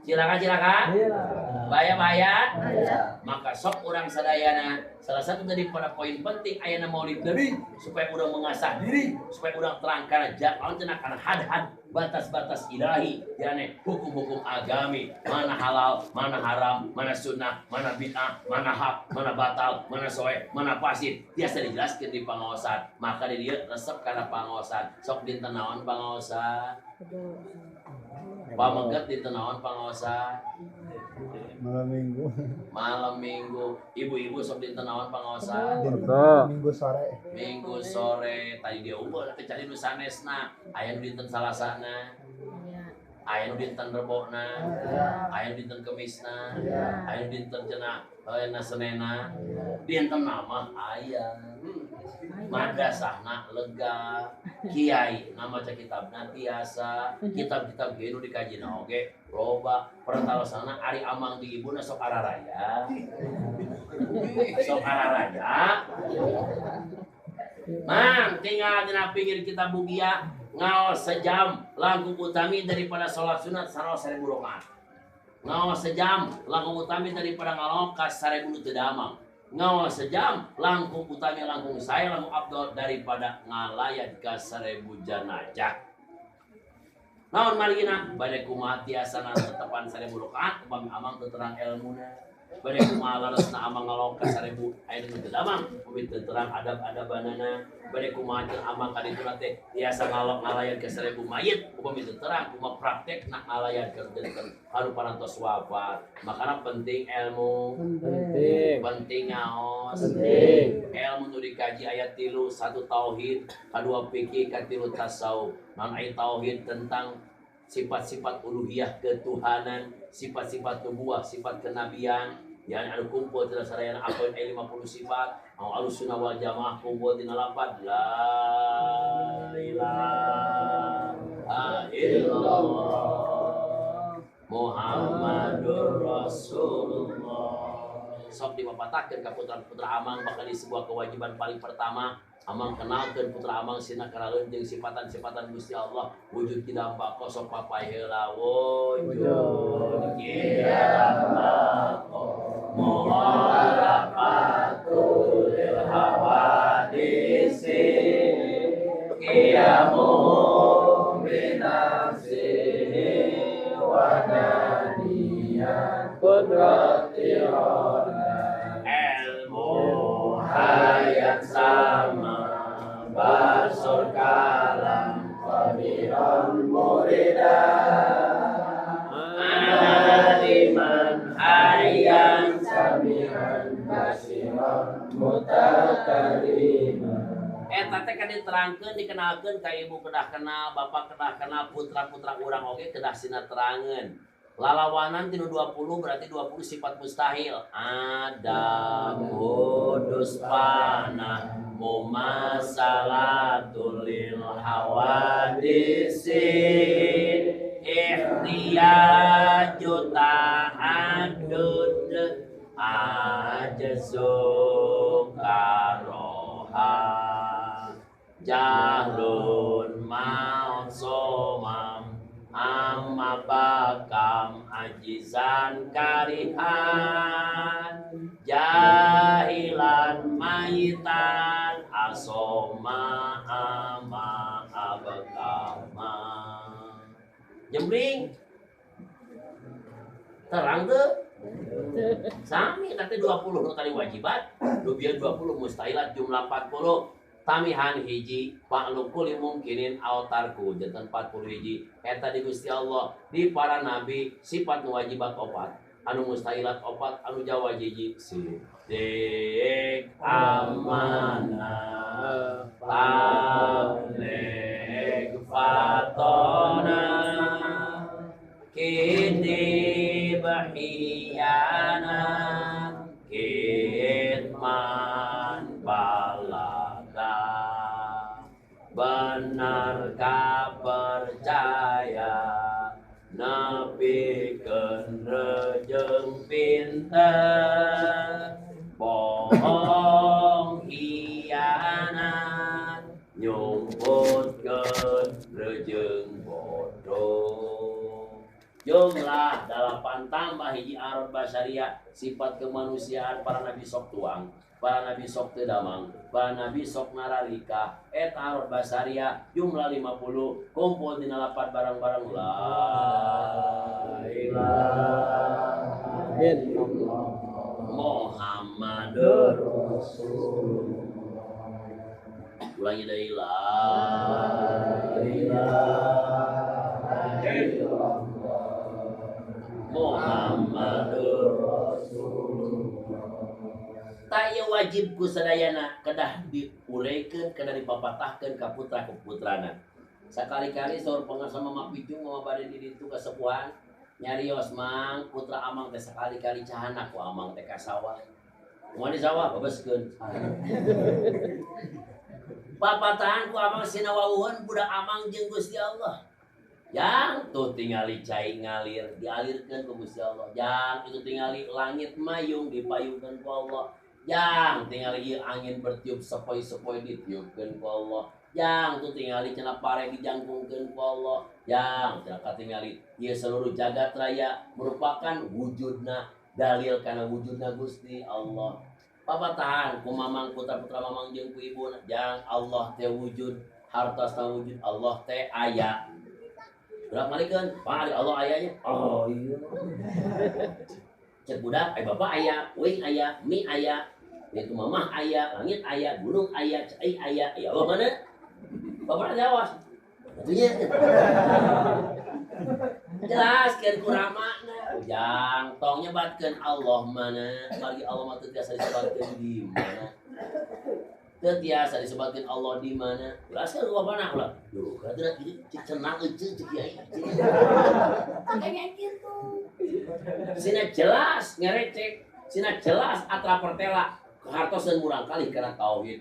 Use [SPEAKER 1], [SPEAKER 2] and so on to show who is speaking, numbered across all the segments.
[SPEAKER 1] Silakan. Bahaya.
[SPEAKER 2] Aya.
[SPEAKER 1] Maka sok orang sadayana. Salah satu daripada poin penting ayana maulid Nabi supaya orang mengasah diri, supaya orang terangkan jangan tenakan had-had batas-batas ilahi, yakni hukum-hukum agami, mana halal, mana haram, mana sunnah, mana bid'ah, mana hak, mana batal, mana soe, mana fasid. Biasa dijelaskan di pangaosan. Maka dia resep karena pangaosan. Sok dinten naon pangaosan. Pameget dinten naon pangaosan. Malam minggu. Ibu-ibu sok dinten naon pangaosan. Minggu sore. Tadi dia unggul kecari nu sanesna. Aya nu dinten Salasana. Aya nu dinten Rebona. Aya nu dinten Kemisna. Aya nu dinten cenah Senena. Dinten nama aya. Madrasahna lega. Kiai nama ca kitabna tiasa. Kitab-kitab kiai nu dikajina oge loba. Pertalosana ari amang di ibuna sok araraya. Sok araraya. Mang tinggal dina pinggir kita bugia ngaos sejam langkung utami daripada sholat sunat saros 1000 rakaat. Ngaos sejam langkung utami daripada ngalokas 1000 teu damang. Ngaos sejam langkung utami langkung saya langkung abdol daripada ngalayat ka 1000 jenazah. Naon marigina bade kumaha tiasa tetepan 1000 rakaat upami amang teu terang elmuna. Bade kumaha laresna amang ngalokas 1000 aya nu teu damang upami teu terang adab-adabanana. Bade kumaha teu amang kadituna teh tiasa ngalayat ka 1000 mayit upami teu terang kumaha praktekna ngalayat ka dinten anu parantos wafat. Makana penting ilmu, penting ngaos, ilmu nu dikaji ayat 3 1 tauhid, 2 fikih, 3 tasawuf. Naon aya tauhid tentang sifat-sifat uluhiyah ketuhanan, sifat-sifat nubuwah, sifat kenabian. Yang anu kumpul tina sarayana apoin aya 50 sifat. Ahlussunnah wal jamaah kumpul tina lafaz la ilaha illallah Muhammadur Rasulullah. Sok dipapatakeun ka putra-putra amang bakal di sebuah kewajiban paling pertama. Amang kenalkeun putra amang sina karaleun jeung sifatan-sifatan Gusti Allah. Wujud kidampa kosok papai heula wujud kidampa muharapatul hawadisi qiyamu binafsihi wa nadiyan qudratirona ilmu hayat sama basur kalam qabiran muridan aliman hayyan sami'an basiran mutakaliman. Eta teh kan diterangkeun dikenalkeun ka ibu kedah kenal, bapak kedah kenal, putra-putra urang oge kedah sina terangeun. Lalawanan tinu 20 berarti 20 sifat mustahil. Adam kudus panah mumasalatul lil hawadisi ihtiyaju ta'addud ajzu karoha jahlun maut somam amma bakam ajizan karihan jahilan mayitan asoma ama abakama jembring terang tuh sami nanti 20 nu tadi wajibat dubian 20 mustahilat jumlah 40 tamihan hiji paklukul mungkinin autarku jantan 40 hiji eta di Gusti Allah di para nabi sifat nu wajibat opat anu mustahilat opat anu jawa hiji sidik amanah tabligh fatona kini bahiyana kitman balada benarkah percaya nepikeun rejeng pinter bohong hianat nyumputkeun rejeng bodoh jumlah 8 tambah hiji arod basaria sifat kemanusiaan para nabi sok tuang, para nabi sok teu damang, para nabi sok nararika eta arod basaria jumlah 50 kumpul dina lapan barang-barang la ilaha illallah Muhammadur Rasulullah. Ulangi dari la ilaha illallah Muhammadur Rasulullah. Taya wajib ku sadayana kedah diureukeun kedah dipapatahkeun ka putra ku putrana. Sakali-kali saur pengasama mapicung mama bade di ditu kasepuhan nyarios mang putra amang teh sakali-kali cahana ku amang teh ka sawah. Moal di sawah babeskeun. Papatahan ku amang sinawawuhun budak amang jeung Gusti Allah. Yang tuh tingali cai ngalir dialirkan ke Gusti Allah. Yang itu tingali langit mayung dipayungkan ke Allah. Yang tingali ieu angin bertiup sepoi-sepoi ditiupkan ke Allah. Yang tuh tingali cenah pare dijangkungkeun ku Allah. Yang cenah tingali ieu seluruh jagat raya merupakan wujudna dalil kana wujudna Gusti Allah. Papatahan ku mamang putra-putra mamang jeung ku ibuna jang Allah teh wujud, hartosna wujud, Allah teh aya. Budak malikeun, Pak Allah ayahnya. Oh iya. Cek budak, bapak ayah, wing ayah, mi ayah, itu mamah ayah, langit ayah, gunung ayah, cai ayah. Ya Allah mana? Bapak ada awas. Batunya. Jelas kan kurang makna. Ujang tong nyebatkeun Allah mana? Bagi Allah mah teu tiasa disebutkeun di mana. Teu tiasa disebutkeun Allah di mana. Ulas kan bapana ulah. Duh, kadang ieu cek cenah euceul cek kiai. Kayaknya kitu. Sina jelas ngerecek, sina jelas atra pertela hartoseun murang kali kana tauhid.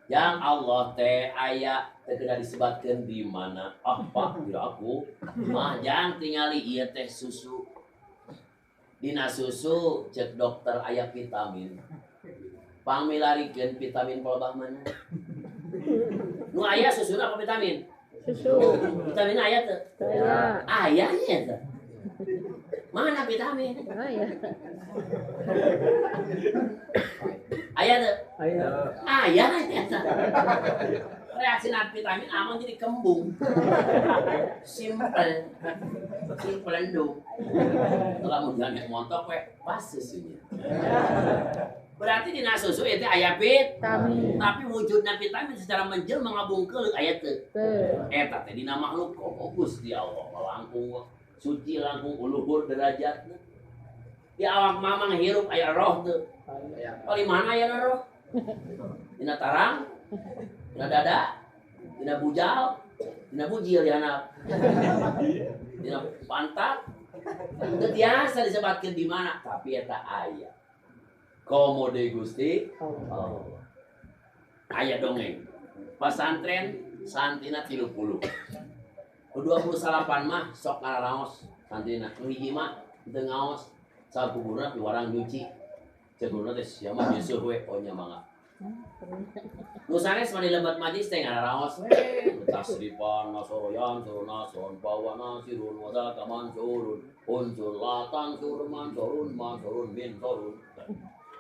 [SPEAKER 1] Yang Allah teh aya teh kedah disebutkeun di mana. Apa dira aku? Mah jang tingali ieu teh susu. Dina susu cek dokter aya vitamin. Pangmilarikeun vitamin pelebah mana? Nu aya susuna apa vitamin?
[SPEAKER 2] Susu.
[SPEAKER 1] Vitamin aya teu?
[SPEAKER 2] Aya.
[SPEAKER 1] Aya nya teu. Mana vitamin?
[SPEAKER 2] Aya.
[SPEAKER 1] Aya teu?
[SPEAKER 2] Aya.
[SPEAKER 1] Aya nya teu. Reaksi vitamin amang jadi kembung. Simple. Simple endung. Lamun jamek montok we pas susunya. Berarti dina susu itu aya vitamin. Tapi wujudna vitamin secara menjel mengabungkeun aya teu?
[SPEAKER 2] Teu.
[SPEAKER 1] Eta teh dina makhluk Gusti Allah langkung suci langkung uluhur derajatna. Di awak mamang hirup aya roh teu? Di mana aya roh? Dina tarang? Dina dada? Dina bujal? Dina bujil di handap? Dina pantat? Teu tiasa disebutkeun di mana, tapi eta aya. Komode Gusti Allah. Aya dongeng. Pesantren santina 30. 28 mah sok ngaraos santina. Nu hiji mah teu ngaos. Sakuburna di warang nyuci. Cegurna teh sia mah nyusuh we oh nya mangga. Nu sanes mah di lembat majlis teh ngaraos we. Tasrifan nasoroyan suruna son bawana sirun wada kaman surun. Unsur latan sur mansurun mansurun bin surun.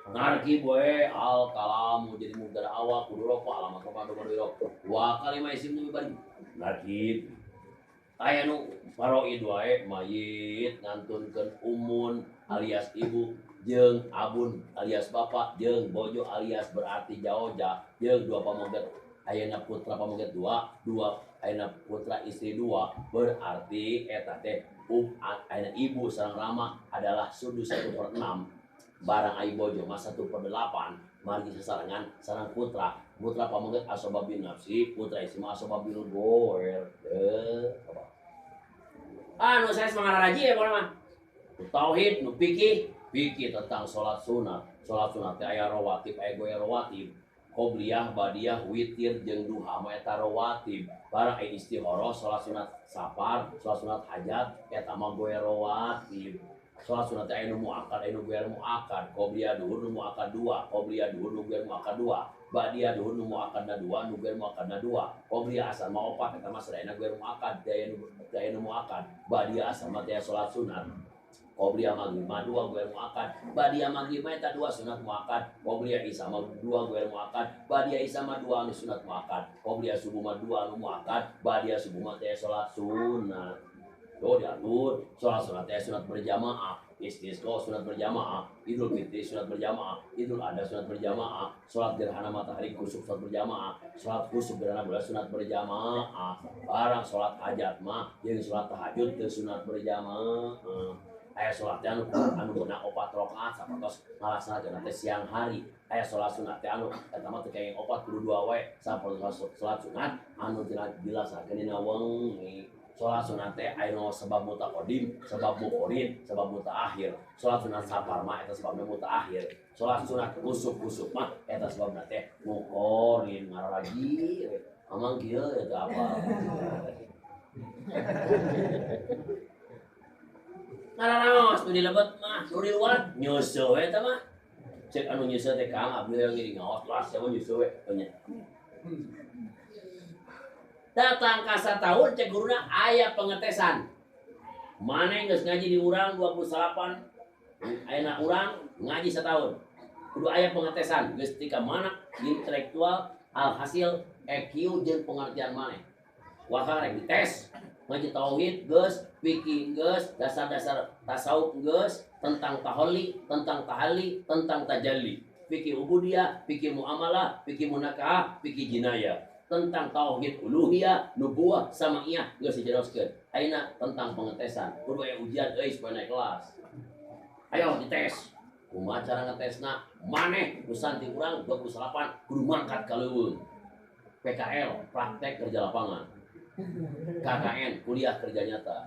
[SPEAKER 1] Ngarki boy al kalamu jadi mudara awak kudu rokok alamat kepada rokok wa kalimah isim nu bari ngarki aya nu paroid wae mayit ngantunkeun umun alias ibu jeung abun alias bapak jeung bojo alias berarti jaoja jeung dua pamoget ayeuna putra pamoget dua ayeuna putra istri dua berarti eta teh ayeuna ibu sareng rama adalah sudus 1/6 barang ayu bojo mas 1/8 margi sasarangan sarang putra pamoget asobabil nafsi putra istri asobabil goer anu saya semangat raji ya mah tauhid nu fikih tentang salat sunat teh aya rawatib aya goer rawatib qobliyah badiyah witir jeung duha mah eta rawatib barang aya istikharah salat sunat safar salat sunat hajat eta mah goer rawatib Sholat sunat aya nu muakkad aya nu guer muakkad qobliyah duhur nu muakkad 2 qobliyah duhur nu guer muakkad 2 ba'diyah duhur nu muakkadna 2 nu guer muakkadna 2 qobliyah asal mah 4 eta mah sadayana guer muakkad daya nu muakkad ba'diyah asal mah teh sholat sunat qobliyah maghrib mah 2 guer muakkad ba'diyah maghrib mah eta 2 sunat muakkad qobliyah isya mah 2 guer muakkad ba'diyah isya mah 2 anu sunat muakkad qobliyah subuh mah 2 anu muakkad ba'diyah subuh mah teh sholat sunat. Tuh diatur, sholat sunatnya sunat berjamaah, istisqa sunat berjamaah, idul fitri sunat berjamaah, idul adha sunat berjamaah, sholat gerhana matahari kusuk sunat berjamaah, sholat kusuk gerhana bulan sunat berjamaah, barang sholat hajat mah, yang sholat tahajud ke sunat berjamaah. Aya sholatnya anu beuna 4 rakaat sapertos ngalaksanakeun teh siang hari. Aya sholat sunat teh anu eta mah teu kenging 4 kudu 2 wae sapertos sholat sunat anu dilaksanakeun dina wengi. Sholat sunat teh aya nu sebab mutaqaddim, sebab muqaddam, sebab mutaakhir. Sholat sunat safar mah eta sebabna mutaakhir. Sholat sunat kusuk mah eta sebabna teh muqaddam ngaragi. Amang kieu eta apa? Ngaranaos nu dilebet mah, nu di luar nyeuseul we eta mah. Cek anu nyeuseul teh Kang abdi ngiri ngaos lah saya nyeuseul we nya. Datang ka satahun cek guruna aya pengetesan. Mane geus ngaji di urang 28 ayeuna urang ngaji setahun. Kudu aya pengetesan geus tika mana intelektual alhasil EQ jeung pengertian maneh. Wakar rek dites. Ngaji tauhid geus, fikih geus, dasar-dasar tasawuf geus, tentang tahalli, tentang tahalli, tentang tajalli. Fikih ubudiyah, fikih muamalah, fikih munakaah, fikih jinayah. Tentang tauhid uluhiyah, nubuwah, samaiyah geus dijelaskeun. Ayeuna tentang pengetesan, kudu aya ujian euy supaya naik kelas. Ayo dites. Kumaha cara ngetesna? Maneh nu santi urang 28 kudu mangkat ka leuweung. PKL, praktek kerja lapangan. KKN, kuliah kerja nyata.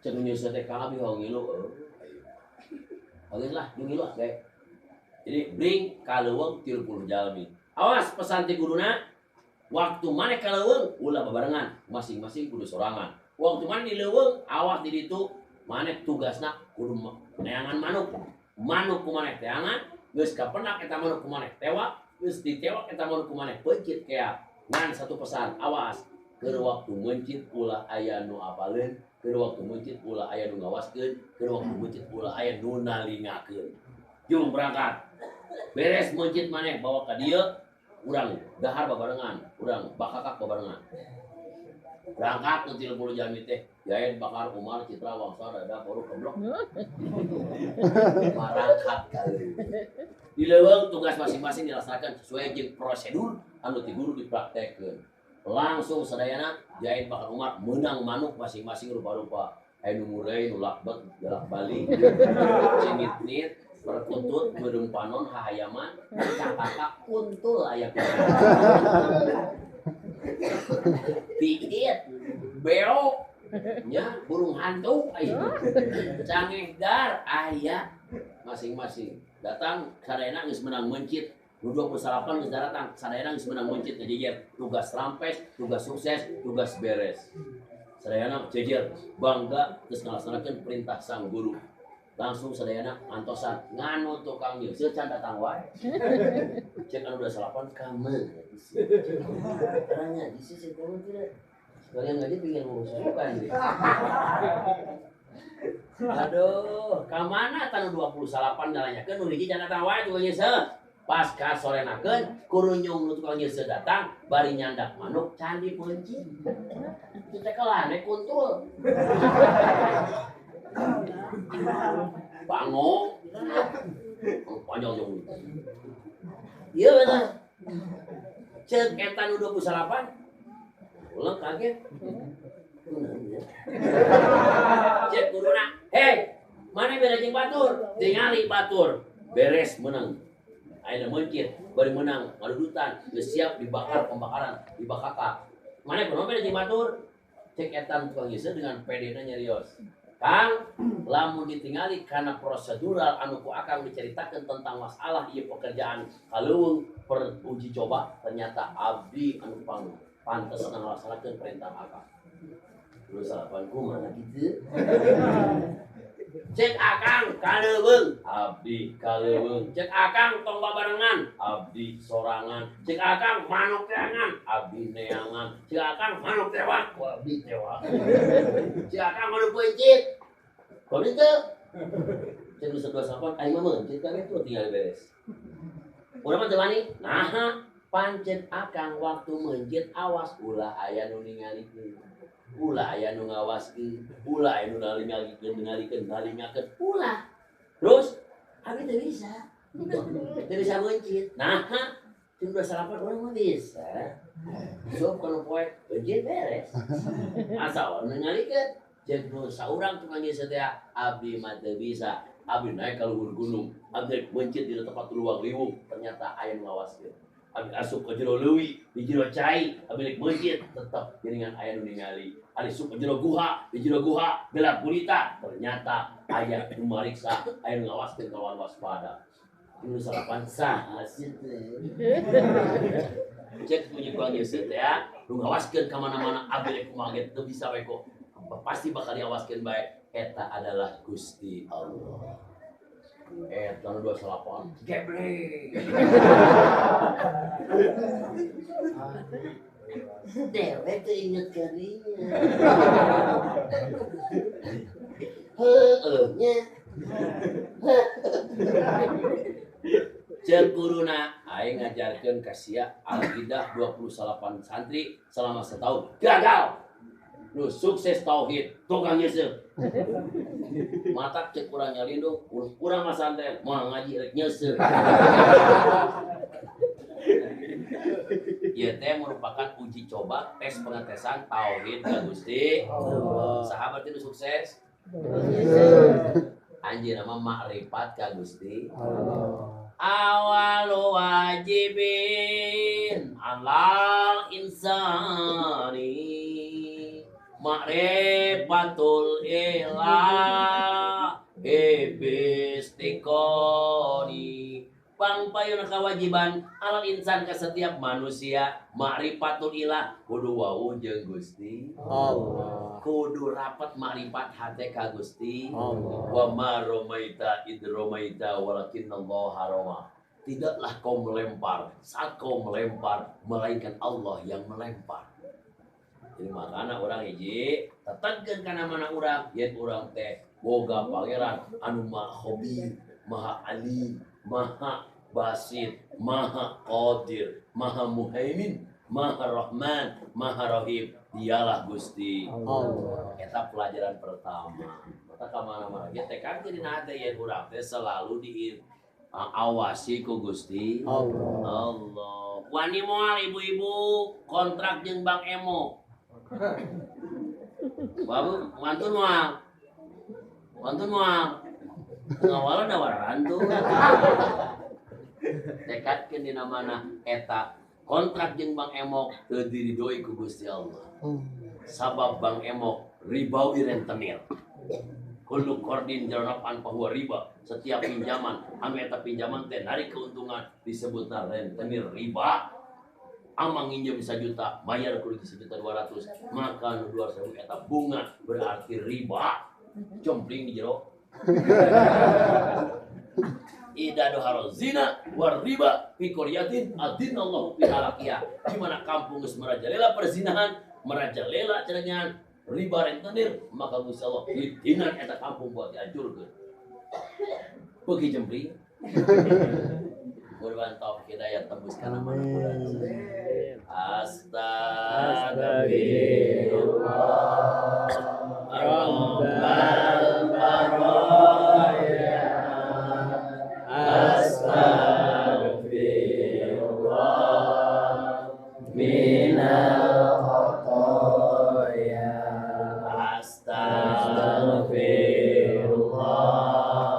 [SPEAKER 1] Cek nyeuseul teh Kang abi ngilu. Geus lah, ngilu kae. Jadi bring ka leuweung 30 jalmi. Awas pesan ti guruna, waktu maneh ka leuweung ulah babarengan, masing-masing kudu sorangan. Waktu maneh di leuweung, awas di ditu maneh tugasna kudu neangan manuk. Manuk ku maneh teangan, geus kapenak eta manuk ku maneh tewak, geus ditewak eta manuk ku maneh peucit kea. Ngan satu pesan, awas keur waktu mencit ulah aya nu apaleun, keur waktu mencit ulah aya nu ngawaskeun, keur waktu mencit ulah aya nu nalingakeun. Jung berangkat. Beres mencit maneh bawa ka dieu, urang dahar babarengan, urang bakakak babarengan. Berangkat ke 30 jalmi teh, Yayan Bakar Umar Citra Wangsa Dada Korup Keblok. Marangkat kali. Di leuweung tugas masing-masing dilaksanakan sesuai jeung prosedur anu ti guru dipraktekkeun. Langsung sadayana Yayan Bakar Umar menang manuk masing-masing rupa-rupa. Aya nu mulai nu lakbet galak balik. Cengit-nit perkutut gedung panon hahayaman kakak kuntul aya tiit beok nya burung hantu aya cangeh dar aya masing-masing datang sadayana geus menang mencit nu 28 geus datang sadayana geus menang mencit jejer tugas rampes tugas sukses tugas beres sadayana jejer bangga geus ngalaksanakeun perintah sang guru langsung sadayana antosan nganu tukang nyeuseul can datang wae cek anu 28 kameu caranya disisir kamu tidak sekalian ngaji pengen ngurus bukan aduh kamana tanu 28 ngalanyakeun nu hiji can datang wae tukang nyeuseul pas ka sorenakeun kurunyung nu tukang nyeuseul datang bari nyandak manuk candi punci kita kelane kuntul bangong panjang jauh iya betul cek eta nu 28 ulang kaget cek guruna hei mana beda jeung batur tingali batur beres menang ayeuna mencit bari menang ngadudutan geus siap dibakar pembakaran dibakaka mana kunaon beda jeung batur cek eta tukang nyeuseul dengan PD-na nyarios Kang, lamun ditinggali karena prosedural anu ku akang diceritakan tentang masalah ieu pekerjaan kaleuweung per uji coba ternyata abdi anu pantes ngalaksanakeun perintah akang. Terus salapan kumaha kitu? Cek akang kaleuweung, abdi kaleuweung. Cek akang tong babarengan, abdi sorangan. Cek akang manuk teangan, abdi neangan. Cek akang manuk tewak, abdi tewak. Cek akang manuk pencit. Kau itu cek nu sedua sapon aing mah mencit kan itu tinggal beres. Urang mah teu wani. Nah, pancet akang waktu mencit awas ulah aya nu ningalikeun. Ulah aya nu ngawaskeun, ulah aya nu ningalikeun, ulah. Terus abi teu bisa. Teu bisa mencit. Nah, cuma salapan urang mah bisa. Sok kalau poe mencit beres. Asa nu ningalikeun jeung nu saurang tukang ieu teh abdi mah teu bisa. Abdi naik ka luhur gunung, abdi mencit di tempat luang liwung, ternyata aya nu ngawaskeun. Abdi asup ke jero leuwih, di jero cai, abdi mencit tetep jaringan aya nu ningali. Abdi asup ke jero guha, di jero guha gelap gulita, ternyata aya nu mariksa, aya nu ngawaskeun kawan waspada. Ini salapan saha sih teh. Cek punya kuang ieu teh ya, nu ngawaskeun ka mana-mana abdi kumaha ge teu bisa we kok. Pasti bakal diawaskeun bae. Eta adalah Gusti Allah. Eta 28 geblek. Dewe teu inget ka dinya. Heueuh nya. Ceuk guruna aing ngajarkeun ka sia Al-Qidah 28 santri selama setahun. Gagal. Lu sukses tauhid tukang nyesel. Mata cek kurang nyalindung, kurang mas santen, mau ngaji rek nyesel. Ieu teh merupakan uji coba tes pengetesan tauhid ka Gusti Allah. Sahabat itu sukses. Anjeun mah makrifat ka Gusti Allah. Awalu wajibin alal insani ma'rifatul ilah ibistikoni pangpayun kewajiban alal insan ke setiap manusia ma'rifatul ilah kudu wau jeung Gusti Allah kudu rapat ma'rifat hate ka Gusti Allah wa ma romaita id romaita walakinnallaha roma. Tidaklah kau melempar saat kau melempar melainkan Allah yang melempar. Jadi makana orang hiji tetegeun kana mana urang yen urang teh boga pangeran anu maha khabir, maha alim, maha basit, maha qadir, maha muhaimin, maha rahman, maha rahim. Dialah Gusti Allah. Eta pelajaran pertama. Mata ka mana-mana ge teh kan dina hate yen urang teh selalu awasi ku Gusti Allah. Wani moal ibu-ibu kontrak jeung Bang Emo. Babu, mantun moal. Ngawalan da warantu. Tekadkeun dina mana eta kontrak jeung Bang Emo teu diridoi ku Gusti Allah. Sabab Bang Emo ribawi rentenir. Kullu qardin jarafan bahwa riba. Setiap pinjaman anu eta pinjaman teh narik keuntungan disebutna rentenir riba. Amang nginjem 1 juta bayar kudu 1.200.000 maka 200.000 eta bunga berarti riba. Jompling di jero. Ida doharo zina war riba fi qaryatin adinallahu fi halaqiyah. Di mana kampung geus merajalela perzinahan, merajalela cenah riba rentenir, maka Gusti Allah didinan eta kampung buat dihancurkeun. Beuki jempling. Mudah-mudahan taufik hidayah tembus kana mana pun. Astagfirullah. Rabbal baraya. Astagfirullah minal khotoya. Astagfirullah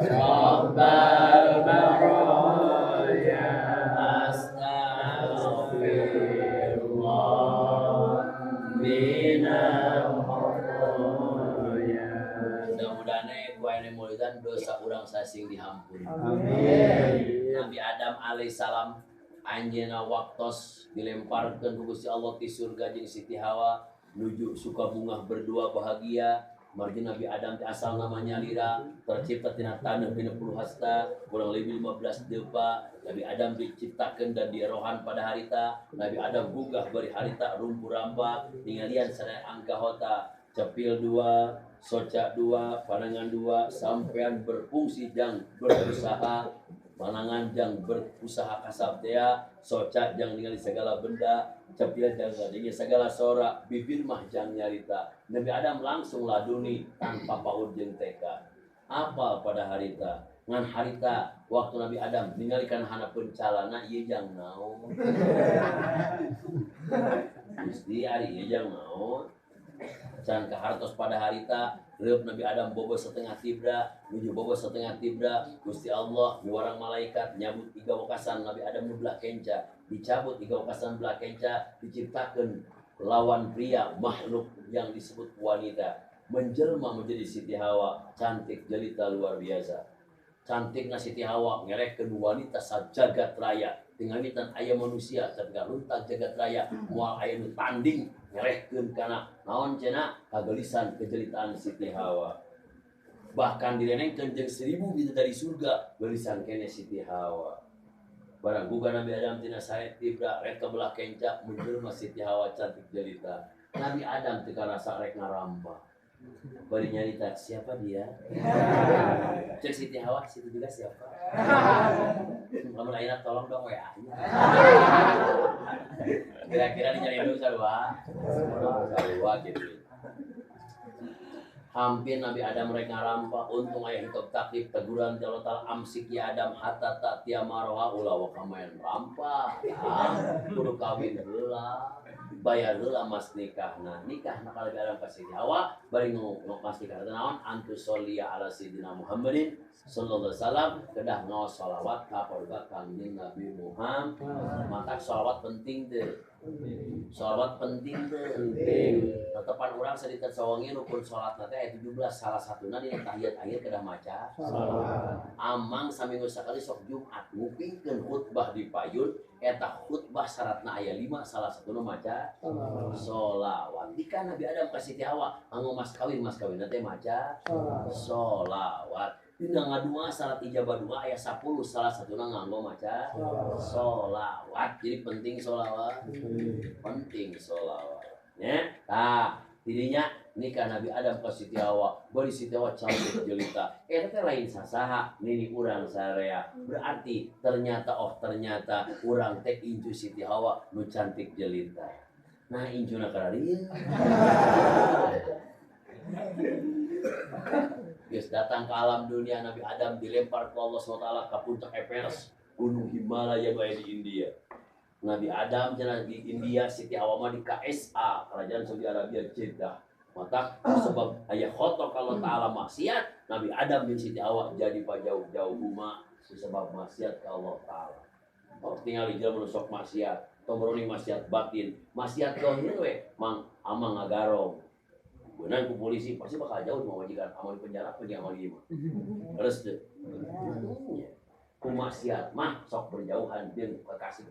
[SPEAKER 1] Rabbal baraya. Astagfirullah minal khotoya. Mudah-mudahan ku ane mulidan dosa urang sasing dihampuni. Amin. Nabi Adam alaihissalam anjeunna waktos dilemparkeun ku Gusti Allah ti surga jeung Siti Hawa nuju Sukabungah berdua bahagia Margin Nabi Adam asal namanya lira, tercipta tina tanah 30 hasta, kurang lebih 15 depa. Nabi Adam diciptakan dan dierohan pada harita. Nabi Adam gugah beri harita rumpu rampa, tingalian sana angka hota, cepil 2, soca 2, panangan 2, sampean berfungsi jang berusaha, panangan jang berusaha kasab tea, soca jang ningali segala benda, cepil jang ngadenge segala sora, bibir mah jang nyarita. Nabi Adam langsung laduni tanpa paud jeung teka. Apa pada harita? Ngan harita waktu Nabi Adam ninggalikan hana pencalana ieu jang naon. Gusti ari ieu jang naon. Can kahartos pada harita reup Nabi Adam bobo setengah tibra, nuju bobo setengah tibra, Gusti Allah miwarang malaikat nyabut 3 wakasan Nabi Adam nu belah kenca, dicabut 3 wakasan belah kenca, diciptakeun lawan pria makhluk yang disebut wanita menjelma menjadi Siti Hawa, cantik jelita luar biasa. Cantikna Siti Hawa ngerekeun wanita sajagat raya, tingalitan aya manusia ketika runtag jagat raya moal aya nu tanding ngerekeun kana naon cenah kagelisan kejelitaan Siti Hawa. Bahkan direnengkeun jeung 1000 bidadari surga gelisan kene Siti Hawa. Barang buka Nabi Adam tina saet tibra rek kebelah kenca menjelma Siti Hawa cantik jelita. Nabi Adam teu karasa rek ngaramba. Bari nyarita siapa dia? Cek Siti Hawa, situ juga siapa? Kamu lainnya tolong dong WA. Kira-kira dinyari dulu sarua. Sarua gitu. Hampir Nabi Adam mereka rampa, untung ayah hitop taklif teguran jalotal amsik ya Adam hatta tak tiamaroha ulah wakamayan rampa kudu kawin heula bayar heula mas nikah kalau Adam kasih Hawa bari mas nikah naon antus sholia ala sayyidina Muhammadin sallallahu alaihi wasallam kedah ngaos shalawat ka keluarga kanjeng Nabi Muhammad. Maka shalawat penting deh. Sholawat penting tuh. Tetepan orang sedikit sawangi rukun sholat nanti ayat 17 salah satunya di tahiyat akhir kedah maca. Amang saminggu sekali sok Jumat ngupingkeun khutbah di payun eta khutbah syaratna aya 5 salah satunya maca sholawat. Dika Nabi Adam ka Siti Hawa anggo mas kawin nanti maca sholawat. Dina ngadua salat ijabah 2 aya 10 salah satunya nganggo maca sholawat. Jadi penting sholawat. Penting sholawat. Ya. Tah, dirinya nikah Nabi Adam ke Siti Hawa. Bari Siti Hawa cantik jelita. Eta teh lain sasaha nini urang sarea. Berarti ternyata urang teh incu Siti Hawa nu cantik jelita. Nah, incuna kararin. Yes, datang ke alam dunia Nabi Adam dilempar ke Allah SWT ke puncak Everest, gunung Himalaya di India. Nabi Adam jalan di India, Siti Hawa di KSA, kerajaan Saudi Arabia Jeddah. Maka sebab ayah khotok kalau ta'ala maksiat, Nabi Adam dan Siti Hawa jadi jauh-jauh rumah sebab maksiat ke Allah Ta'ala. Oh, tinggal di jalan menusuk maksiat, atau berani maksiat batin, maksiat dohir mang amang agarong. Benar ku polisi pasti bakal jauh mau majikan amal penjara amal lima. Terus deh. Ku maksiat mah sok berjauhan jeung kekasih.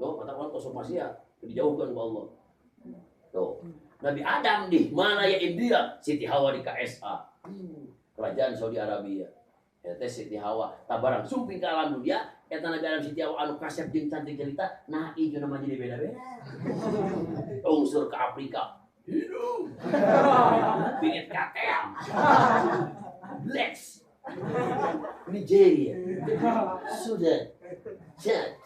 [SPEAKER 1] Tuh kata orang kosong maksiat dijauhkan ke Allah. Tuh. Nabi Adam di mana ya India, Siti Hawa di KSA. Kerajaan Saudi Arabia. Eta Siti Hawa tabarang sumping ke alam dunia, eta Nabi Adam Siti Hawa anu kasep jeung cantik cerita, nah ieu nama jadi beda-beda. Unsur ke Afrika. Hidup bingit katel Lex Nigeria Sudan Chad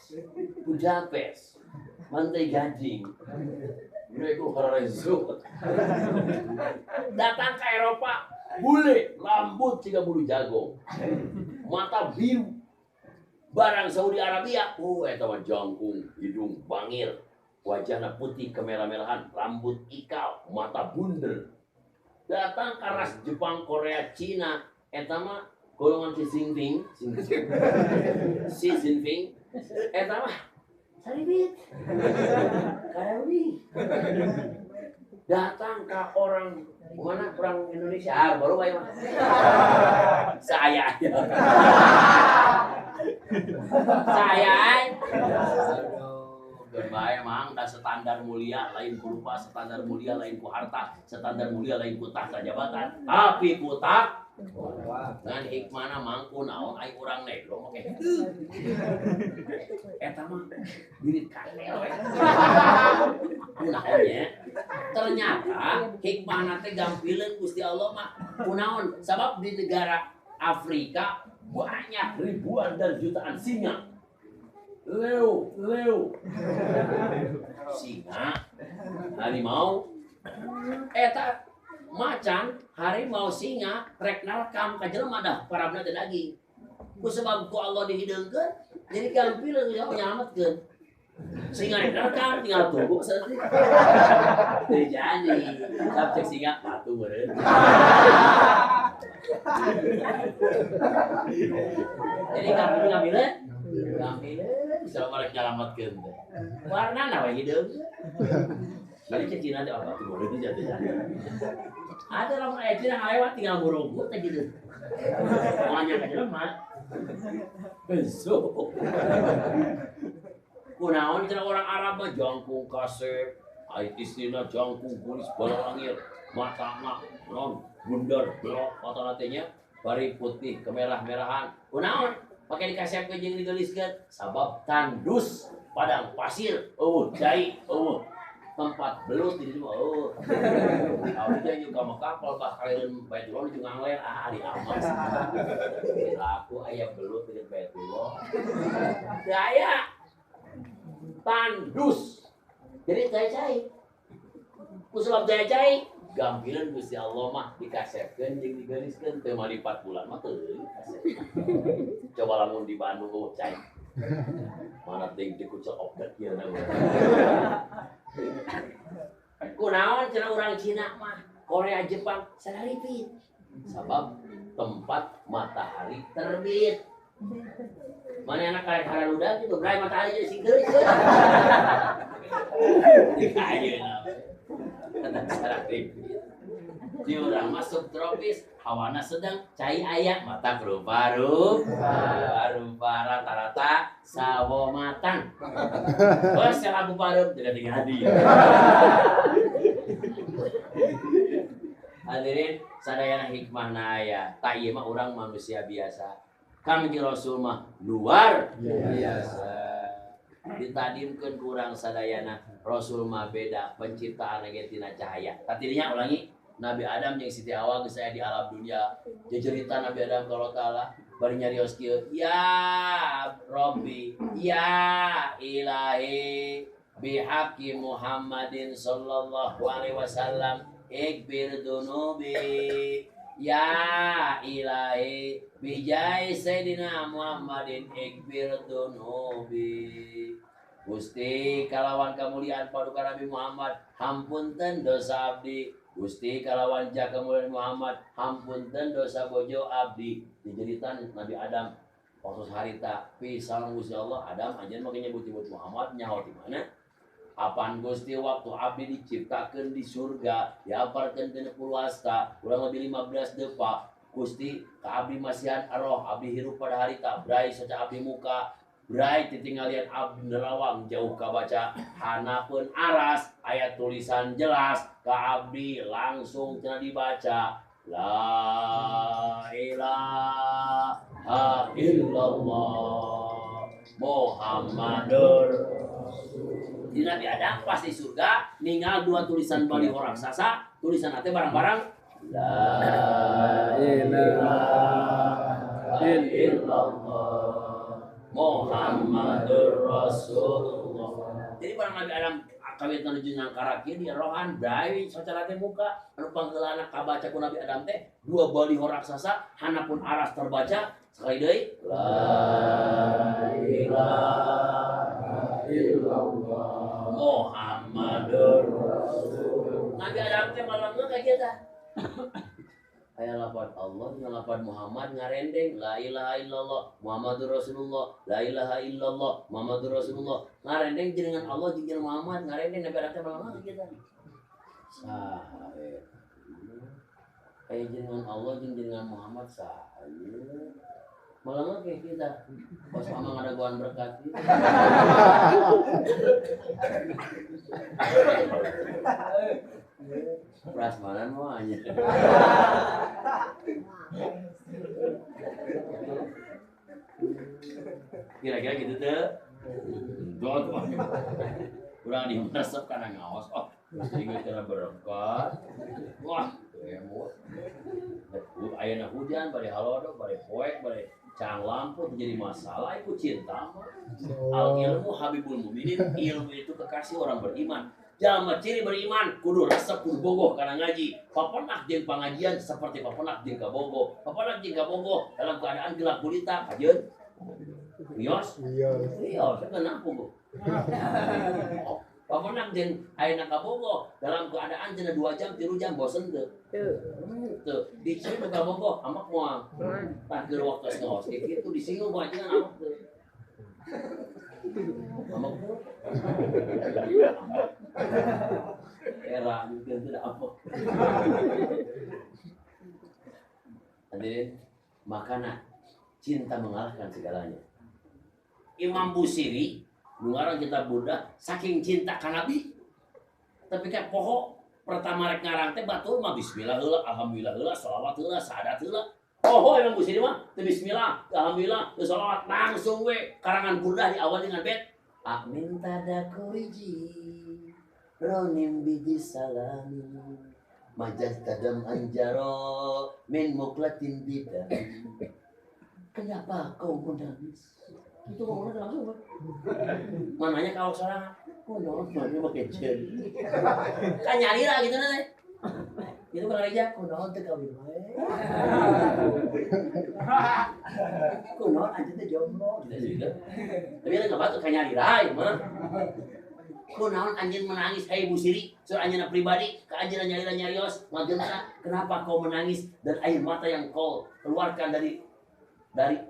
[SPEAKER 1] Budapest Pantai Gading mereka Horizon datang ke Eropa bule rambut 30 jago mata biru barang Saudi Arabia eta mah jangkung hidung bangir wajahnya putih kemerah-merahan, rambut ikal, mata bundel. Datang ke ras Jepang, Korea, Cina, eta mah golongan Xi Jinping, eta mah saribit, karawi. Datang ke orang Indonesia, baru bayi mah. Saya. Bae mang da standar mulia lain ku rupa, standar mulia lain ku harta, standar mulia lain ku tahta jabatan, tapi ku tak ngan hikmana mangku naon ai urang negro make eta mah birit kanel we. Kunaonnya ternyata hikmahna teh gampileun Gusti Allah mah kunaon sabab di negara Afrika banyak ribuan dan jutaan singa. Leo singa harimau eta macan harimau singa rek nalkam ka jelema dah parabna teh daging ku sebab ku Allah dihideungkeun jadi gampil nya nyelametkeun singa rek nalkam tinggal tunggu saeutik teu jadi sabcek singa patuh meureun jadi gampileun bisa marek nyelametkeun teh warnana we hideung balik ke Cina teh apa tuh boleh jatuh ada orang ayah Cina lewat tinggal ngurungkut teh gitu orangnya ka jelema besok kunaon cenah orang Arab mah jangkung kasep ai istrina jangkung kulis bala langit matana non bundar belok matana teh nya bari putih kemerah-merahan kunaon pake dikasepkeun jeung digeliskeun sabab tandus padang pasir cai tempat belut di rumah kalau dia juga mau kapal bah kalian Baitullah juga ngelayan di amas aku ayah belut di Baitullah saya tandus jadi cai kusebab cai gampilan Gusti Allah mah dikasepkeun jeung digeriskeun teu mali 4 bulan mah teu coba lamun di Bandung cai mana ting dikucel obat kieu na kunaon cenah urang Cina mah Korea Jepang sadaripit sabab tempat matahari terbit mana anak karek haraludag gitu bray matahari jadi singgeus dikayeuna kata sadaripit di urang mah subtropis hawana sedang cai aya mata rupa-rupa rata-rata sawo matang bos lagu pareup dekat hadi hadirin sadayana hikmahna aya tak ieu mah urang manusia biasa kami di Rasul mah luar biasa ditadimkeun kurang sadayana Rasul mah beda penciptaan ge tina cahaya tadinya ulangi Nabi Adam yang Siti Hawa geus aya di alam dunia. Jejerita Nabi Adam kalau taala bari nyarios kieu, ya Rabbi, ya Ilahi, bihaqqi Muhammadin sallallahu alaihi wasallam, ikbir dunubi. Ya Ilahi, bijai Sayyidina Muhammadin ikbir dunubi. Gusti kalawan kemuliaan paduka Nabi Muhammad, hampunten dosa abdi. Gusti kalawan ja kemuliaan Muhammad hampunten dosa bojo abdi dijeritan Nabi Adam waktu harita pisang Gusti Allah Adam anjeun make nyebut-nyebut Muhammad nyaho di mana apaan Gusti waktu abdi diciptakeun di surga diaparkeun tina puluasta kurang lebih 15 depa Gusti ka abdi masihan roh abdi hirup pada harita brai saca abdi muka brai titinggalian abdi nerawang jauh kabaca hanapeun aras ayat tulisan jelas ka abdi langsung cenah dibaca la ilaha illallah Muhammadur di Nabi Adam pas di surga ninggal 2 tulisan baliho raksasa tulisan teh barang-barang la ilaha illallah Muhammadur Rasulullah. Jadi barang Nabi Adam kawit nuju nyangkara kieu dia rohan bae sacara teh muka anu panggeulana kabaca ku Nabi Adam teh 2 baliho raksasa hanapun aras terbaca sekali deui la ilaha illallah Muhammadur Rasulullah. Nabi Adam teh malangna ka kieu tah. Aya lafaz Allah jeung lafaz Muhammad ngarendeng la ilaha illallah Muhammadur Rasulullah la ilaha illallah Muhammadur Rasulullah ngarendeng jenengan Allah jeung jenengan Muhammad ngarendeng Nabi Adam malangna kitu saha aya jenengan Allah jeung jenengan Muhammad saha Malah kayak kita pas mamang ada goan berkat. Prasmanan mah hanya. Kira-kira gitu tuh. Kurang dimasuk karena ngawas. Oh, sehingga kena berkat. Wah, emot. Ayeuna hujan, bari halodo, bari poek, bari cang lampu jadi masalah. Itu cinta mah. Al ilmu habibul mukminin, ilmu itu kekasih orang beriman. Jalma ciri beriman kudu resep kudu bogoh karena ngaji. Papenak jeung pangajian seperti papenak jeung kabogoh. Papenak jeung kabogoh dalam keadaan gelap gulita kajeun. Wios? Wios, kenapa Bu? Papenak jeung ayeuna kabogoh dalam keadaan cenah 2 jam 3 jam bosen teu. Tuh, di sini kabogoh amak moal. Tah keur waktu ngaos kitu disinggung ku ajengan amak teu. Amak teu. Era mungkin tidak apa. Hadirin, makanya cinta mengalahkan segalanya. Imam Busiri, ngarang kita Buddha, saking cinta ka Nabi. Tapi kayak poho pertama rek ngarang teh batur mah bismillah heula, alhamdulillah heula, shalawat heula, syahadat heula. Poho Imam Busiri mah teu bismillah, alhamdulillah, teu shalawat langsung we karangan Buddha diawali dengan bait Amin tadakuriji ronim bidi salami majaz tadam anjaro min muklatin bidam. Kenapa kau menangis? Itu ngomongnya langsung mananya kalau salah kunaon mah pakai jen kan nyari lah gitu nanti itu bakal aja kunaon teu kawin wae kunaon anjeun teh jomblo gitu tapi ada enggak batuk kan nyari lah mah kunaon anjeun menangis hai Busiri soal anjeunna pribadi ka anjeunna nyarios ngageuna kenapa kau menangis dan air mata yang kau keluarkan dari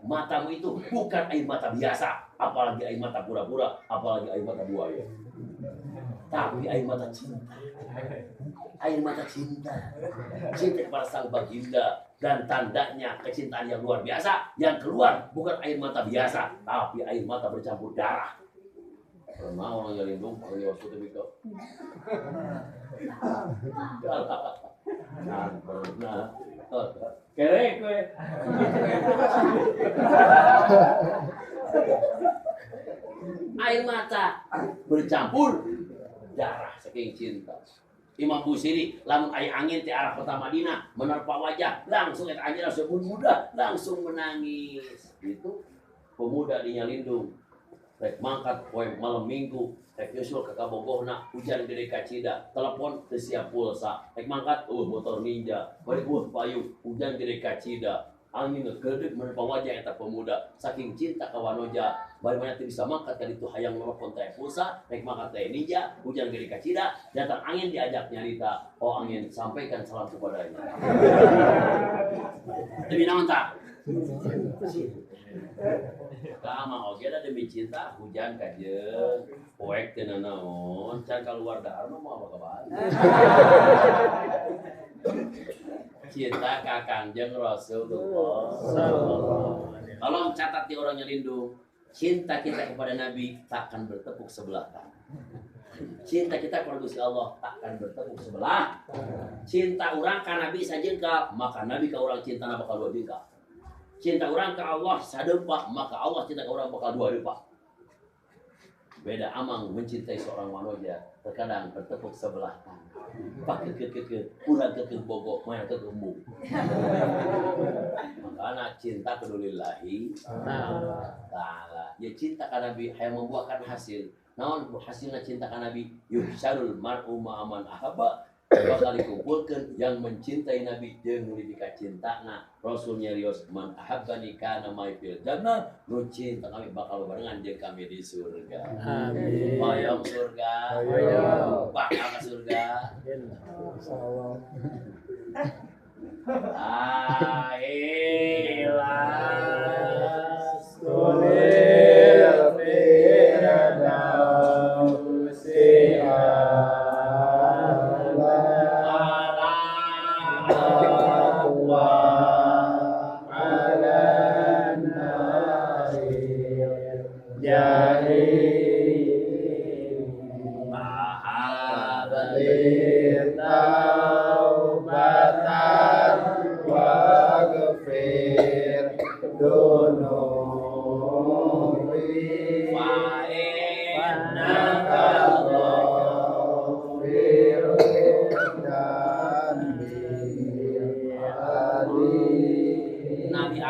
[SPEAKER 1] matamu itu bukan air mata biasa, apalagi air mata pura-pura, apalagi air mata buaya. Tapi air mata cinta. Air mata cinta. Cinta kepada sang baginda dan tandanya kecintaan yang luar biasa yang keluar bukan air mata biasa, tapi air mata bercampur darah. Pernah orang yang lindung kalau waktu itu begitu. Pernah. Kerek we. Air mata bercampur darah saking cinta. Imam Busiri lamun aya angin ti arah kota Madinah menerpa wajah langsung eta anjeun langsung muda langsung menangis. Itu pemuda dinya lindung. Rek mangkat poe malam Minggu rek nyusul ke kabogohna hujan gede kacida telepon teu siap pulsa rek mangkat motor ninja balik payu hujan gede kacida angin ngegedeg menerpa wajah eta pemuda saking cinta ka wanoja bari manya teu bisa mangkat ka ditu hayang nelpon teh pulsa rek mangkat teh ninja hujan gede kacida datang angin diajak nyarita oh angin sampaikan salam kepadanya demi naon tah Kama oge da demi cinta hujan kajeung poek teu naon can kaluar dahar mah moal kabali. Cinta ka Kangjeng Rasulullah sallallahu alaihi wasallam. Tolong catat di orang yang lindung. Cinta kita kepada Nabi takkan bertepuk sebelah tangan. Cinta kita kepada Gusti Allah takkan bertepuk sebelah. Cinta urang ka Nabi sajengkal, maka Nabi ka urang cintana bakal dua jengkal. Cinta orang ke Allah sadeupa, maka Allah cinta ke orang bakal dua deupa. Beda amang mencintai seorang wanoja, terkadang bertepuk sebelah tangan. Pakai ke urang ke bogo, maya ke embung. Makanya cinta kedulillahi ta'ala. Ya cinta ka Nabi hayang membuahkan hasil. Naon hasilna cinta ka Nabi? Yuhsyarul mar'u ma'aman ahabba. Bakal dikumpulkan yang mencintai Nabi jeung nu dipika cintana Rasul nyarios man ahabbani kana mai fil jannah nu cinta kami bakal barengan jeung kami di surga. Amin. Hoyong surga. Hoyong. Bakal ka surga. Insyaallah. Ailas kulil firdaus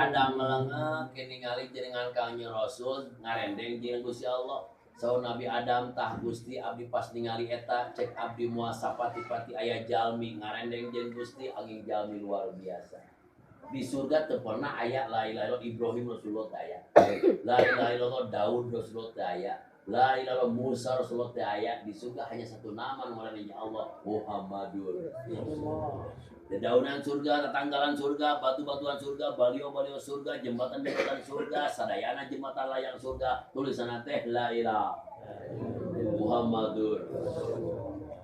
[SPEAKER 1] Adam melengah keningali jenengan Kangjeng Rasul ngarendeng jeung Gusti Allah. Saur Nabi Adam tah Gusti abdi pas ningali eta cek abdi moal sapati-pati aya jalmi ngarendeng jeung Gusti angin jalmi luar biasa. Di surga teu pernah aya la ilaha illallah Ibrahim Rasulullah teh aya. La ilaha illallah Daud Rasulullah teh aya. La ilaha illallah Musa Rasulullah teh aya. Di surga hanya satu nama ngaranna Allah Muhammadur Rasulullah. Dedaunan surga, tetanggalan surga, batu-batuan surga, balio-balio surga, jembatan-jembatan surga, sadayana jembatan layang surga, tulisan teh la ilaha Muhammadur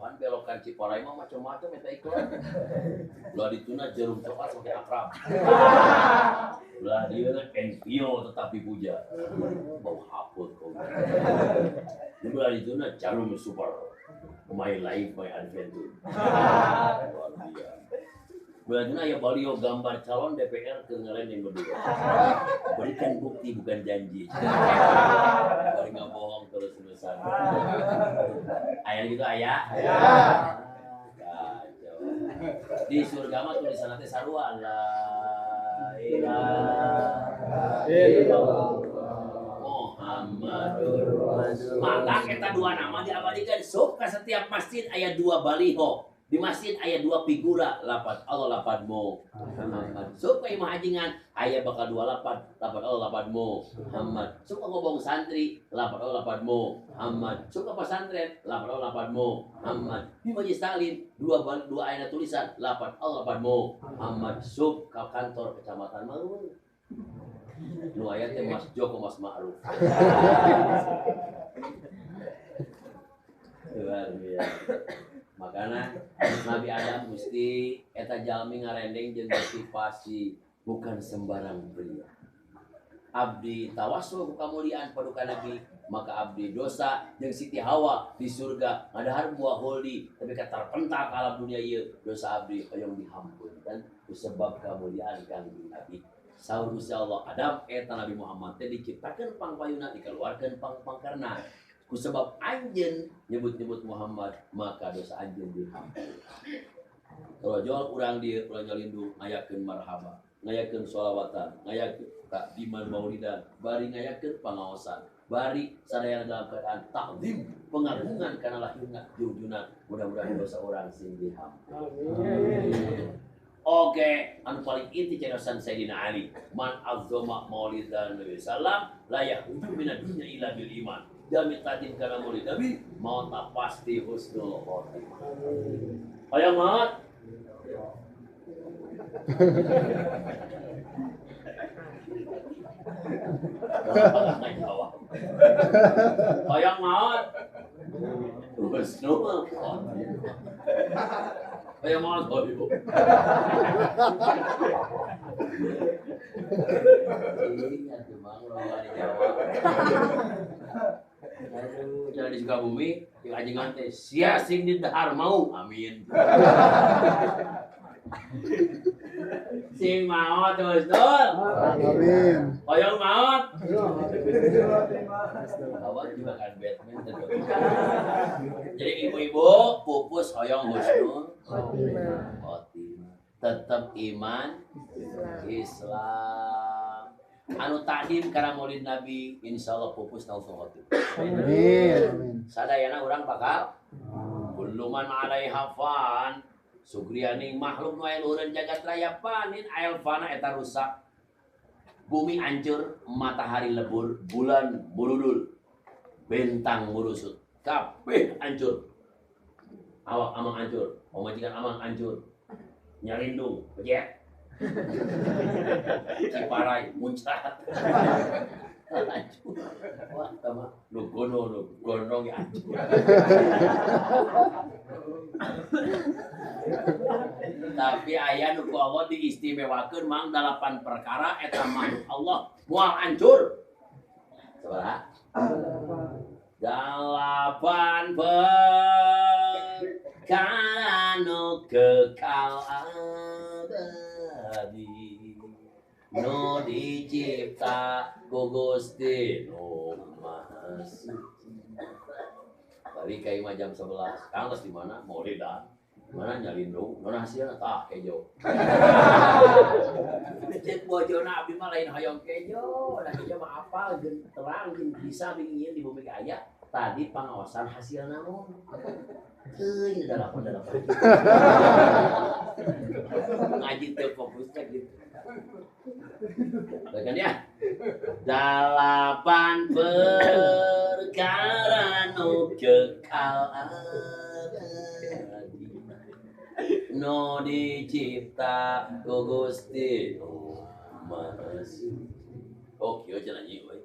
[SPEAKER 1] kan belokan Ciparai mah macam-macam eta iklan. Ulah dituna jarum coklat sampai akrab. Ulah dia envio tetap dipuja. Bau haput kok. Ulah dituna jarum super. My life, my adventure. Luar biasa. Bulan ya balio gambar calon DPR ke ngelendeng berdua. Berikan bukti bukan janji. Bari nggak bohong terus-terusan. Ayah gitu ayah. Kacau. Di surga mah tulisan nanti sarua la ilaha illallah Muhammadur Rasulullah. Maka kita dua nama diabadikan sok ke setiap masjid ayat 2 baliho. Di masjid aya 2 figura lapat Allah lapadmu Muhammad. Supaya mahajingan aya bakal 2 lapat Allah lapadmu Muhammad. Suka ngobong santri lapat Allah lapadmu Muhammad. Suka pesantren lapat Allah lapadmu Muhammad. Di majlis taklim 2 ayat tulisan lapat Allah lapadmu Muhammad. Suka kantor kecamatan Marun. Nu aya teh Mas Joko Mas Ma'ruf. Luar biasa. Makanya Nabi Adam Gusti eta jalmi ngarendeng jeung motivasi bukan sembarang pria. Abdi tawassul ku kamuliaan paduka Nabi, maka abdi dosa jeung Siti Hawa di surga ngadahar buah holdi tapi katarpentak ka alam dunia ieu dosa abdi hoyong dihampunkan kusebab kamuliaan Kangjeng Nabi. Saur Gusti Allah Adam eta Nabi Muhammad teh diciptakeun pangpayuna dikeluarkeun pangkarna. Kusebab anjeun nyebut-nyebut Muhammad maka dosa anjeun dihampura. Kalau jual urang di urang lindung ngayakeun marhaba, ngayakeun sholawatan, ngayakeun takdiman maulidan, bari ngayakeun pangaosan, bari sadayana dalam keadaan takdim pengagungan kana lahirna junjungan. Mudah-mudahan dosa urang sing dihampura. Amin. Oke, anu paling inti cerasan Sayyidina Ali, man azzama maulidan Nabi sallam la yahuju minad dunya illa bil iman. Jami tadin kana maulid Nabi mau tak pasti husnul khotimah. Hayang maot. Hayang maot. Husnul khotimah. Hayang maot kok ibu. Ingat memang orang di Jawa. Aduh, jangan di Sukabumi, yang ajengan teh sia sing di dahar mau, amin. Sing mau terus dul, amin. Hoyong maot, awak juga kan Batman terus. Jadi ibu-ibu pupus hoyong husnul khotimah, tetap iman Islam. Anu takdim karena maulid Nabi insyaallah pupus husnul khotimah. Amin. Sadayana urang bakal kulluman alaiha fan sugrianing makhluk nu aya luhureun jagat raya panin ael fana eta rusak. Bumi hancur, matahari lebur, bulan buludul, bentang merusut, kabeh hancur. Awak amang hancur, pamajikan amang hancur. Nyarindung, bejek. Ciparai muncrat. Hancur. Wah, tama nu gondong ya hancur. Tapi aya nu ku Allah diistimewakeun mang 8 perkara eta makhluk Allah moal hancur. Sabaraha? 8 perkara nu kekal abadi nu dicipta ku Gusti nu Maha Suci. Balik ka imah jam 11. Kang geus di mana? Maulidan. Mana nyalindung? Nona hasilna tah kejo. Cek bojo videona abdi mah lain hoyong kejo, da kejo mah apal jeung terang jeung bisa bingieun di bumi aya. Tadi pengawasan hasil naon? Teuing dalapan. Ngaji teu fokusnya gitu. Bagian ya. Dalapan perkara nu kekal abadi no dicipta ku Gusti Maha Suci. Oh, kieu cenah nyi we.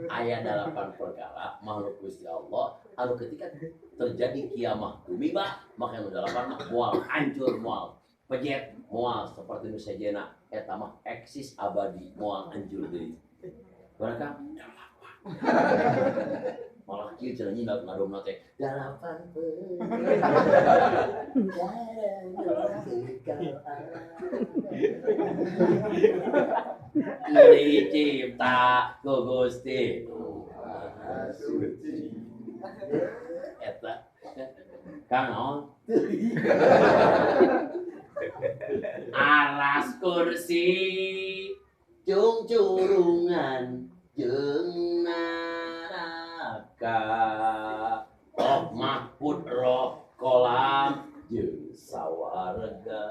[SPEAKER 1] Aya 8 perkara makhluk Gusti Allah anu ketika terjadi kiamah bumi maka anu 8 mah moal hancur moal pejet moal seperti nu sejenna eta mah eksis abadi moal hancur deui. Baraka 8. Malah kieu cenah nyi ngadom teh 8 dicipta ku Gusti Maha Suci. Eta Kang naon? Alas kursi cung curungan jeung naraka roh mahfud roh kolam jeung sawarga.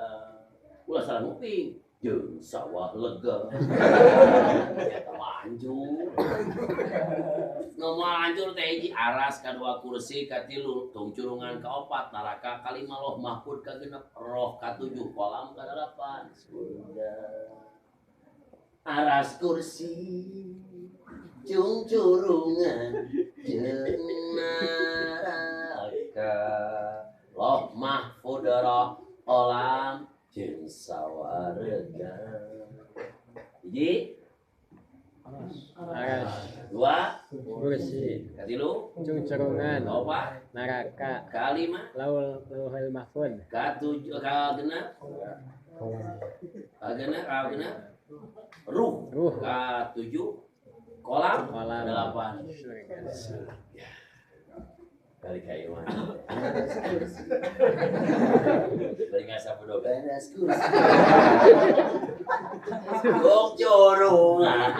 [SPEAKER 1] Ulah salah nguping jeung sawah lega. Eta mah hancur. Nu moal hancur teh hiji aras, kadua kursi, katilu tung curungan, kaopat neraka, kalima roh mahfud, kagenep roh, katujuh kolam, kadalapan surga. Aras kursi cung curungan jeung neraka roh mahfud roh kolam jeung sawarga. Hiji aras, dua
[SPEAKER 2] kursi,
[SPEAKER 1] katilu
[SPEAKER 2] cung curungan,
[SPEAKER 1] kaopat
[SPEAKER 2] neraka,
[SPEAKER 1] kalima
[SPEAKER 2] lauhul mahfud,
[SPEAKER 1] katujuh kagenep ruh katujuh kolam delapan kali kayu mana balik ngasap udah beres kursi gok corungan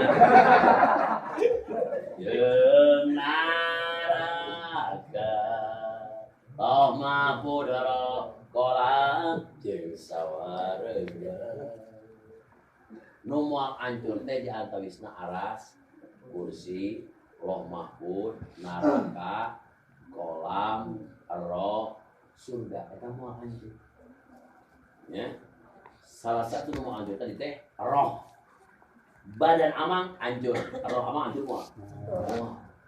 [SPEAKER 1] jeung naraka roh mahfud roh kolam jeung sawarga. Nu moal hancur teh di antawisna aras, kursi, roh mahfud, neraka, kolam, roh, surga. Eta moal hancur. Ya. Salah satu nu moal hancur tadi teh roh. Badan amang hancur, roh amang hancur moal.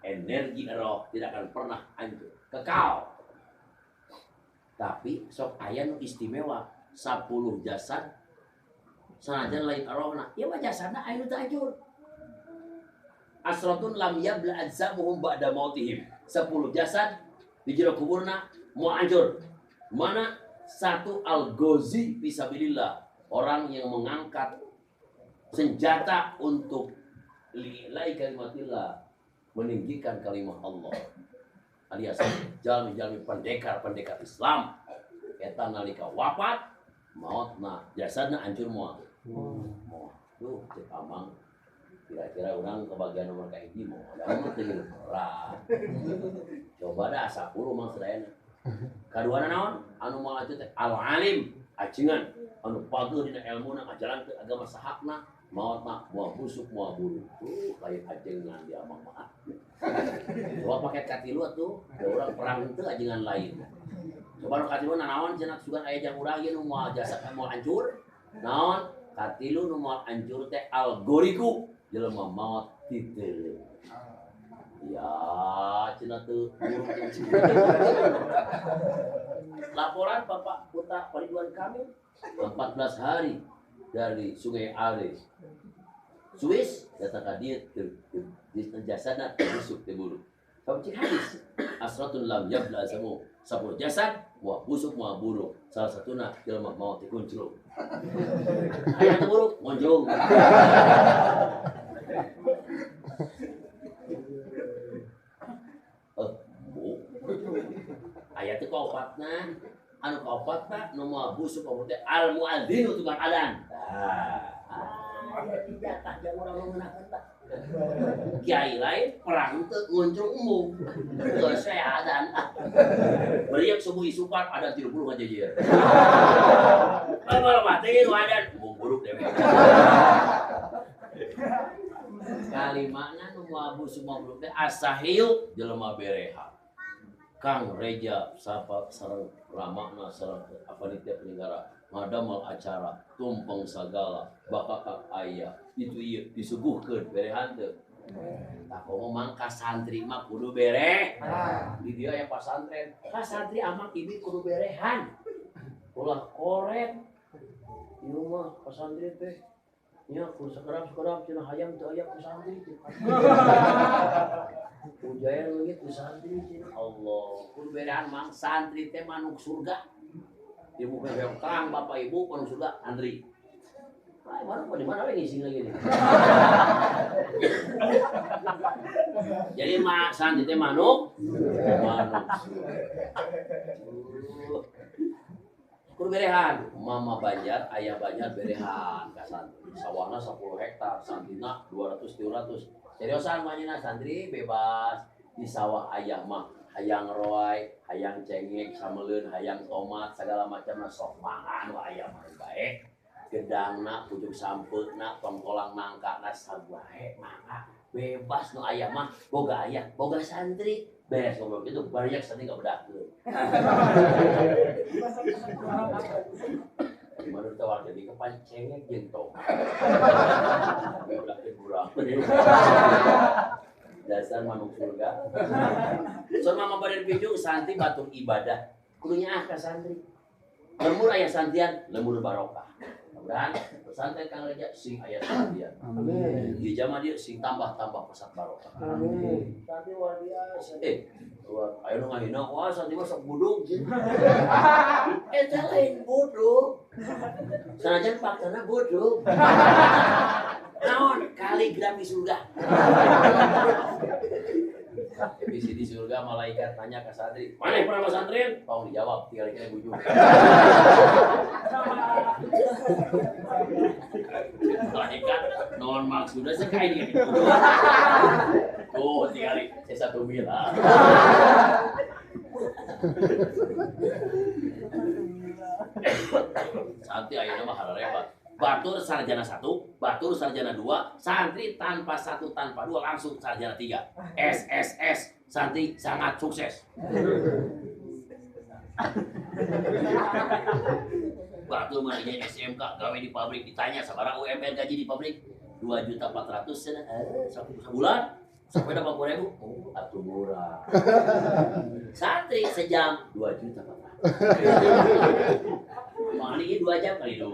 [SPEAKER 1] Energi roh tidak akan pernah hancur, kekal. Tapi sok aya nu istimewa, 10 jasad sanajan lain arwahna, ya mah jasadna aya nu teu hancur. Asratun lam yabla ajsamuhum ba'da mautihim. 10 jasad di jero kuburna mau hancur. Mana satu al-ghazi fisabilillah, orang yang mengangkat senjata untuk lillahi kalimatillah, meninggikan kalimat Allah. Alias jalmi-jalmi pendekar Islam eta nalika wafat mautna jasadna hancur moal. Tuh cek amang kira-kira orang kebagian nomor kayak hiji mau ada mah teu berat. Coba dah 10 mang sadayana. Kaduana naon? Anu moal teh al-alim, ajengan anu pageuh dina ilmuna ngajalankeun agama sahakna, mautna moal busuk moal buru. Tuh lain ajengan di amang mah. Coba pakai katilu tuh, ada orang perang teu ajengan lain. Coba nu katilu naon cenah sugan aya jang urang ieu nu moal jasad moal hancur. Naon? Katilu nu moal hancur teh algoriku jelema maot titeuleum. Ya, cenah teu laporan Bapak Putra Ridwan Kamil 14 hari dari Sungai Ale, Swiss, datang ka dieu di jasadna busuk teh bulu. Kamu cek hadis, asratun lam yabla samu, 10 jasad, mual busuk mual buruk. Salah satuna jelema maot teh kunclung. Aya teh buruk, monjong. Aya teh kaopatna, anu kaopatna nu moal busuk kamu teh al muadzin tukang adzan. jatah jeung urang mengenakeun tah. Kiai lain perang teu nguncung umum. Geus we adzan. Beriak subuh isupan ada 30 ngajejir. Kalau mati nu adzan buruk deh. Kalimana nu abu semua buruk teh asa hiup jelema bereha. Kang Reja sapa sareng ramana sareng panitia penyelenggara ngadamel acara tumpeng sagala bakakak aya itu ieu disuguhkeun berehan teu. Tah komo mangka santri mah kudu bereh. Di dieu aya pasantren. Ka santri amang ibi kudu berehan. Ulah korek. Ieu mah pasantren teh nya ku sekerap-sekerap cenah hayang teu aya ku santri. Ujaya lagi ku santri cenah Allah. Kudu berehan mang santri teh manuk surga. Ibu bebeong kang bapak ibu manuk surga antri. Ay, mana di mana lagi sing lagi nih. Jadi mak santri teh manuk. Kudu berehan, mama Banjar, ayah Banjar berehan ka santri. Sawahna 10 hektar, santrina 200-300. Seriosan manehna santri bebas di sawah ayah mah. Hayang roy, hayang cengek, sameleun, hayang tomat, segala macamna sok mangan wa aya mah bae. Gedangna, pucuk sampeutna, tongkolang nangkana sabae mangga. Bebas nu aya mah boga aya, boga santri. Beres ngobrol gitu, banyak santri enggak bedakeun. Menurut warga di kepancengnya jeung bedakeun kurang. Dasar manuk surga. Soalnya mama badan pinjung santri batur ibadah. Kudunya ka santri. Lemur aya santian, lemur barokah. Mudah-mudahan pesantren Kang Reja sing aya santian. Amin. Di zaman dia sing tambah-tambah pesat barokah. Amin. Santri luar biasa. Ayo nu ngahina wah santri mah sok budug. Eta lain budug. Sanajan faktana budug. Naon kaligrafi surga. Di surga malaikat tanya ke santri, mana yang pernah pesantren? Mau dijawab, tinggal kita bujung. Malaikat non maksudnya sekali ini. Tuh tinggal saya satu bilang. Santri ayeuna mah harebat. Batur sarjana 1, batur sarjana 2, santri tanpa 1 tanpa 2 langsung sarjana 3. SSS, santri sangat sukses. Batur manehnya SMK gawe di pabrik ditanya sabaraha UMR gaji di pabrik 2.400.000 sebulan. Sampai 80.000. Oh, atuh murah. Santri sejam 2.400.000. Mali 2 jam kali 2.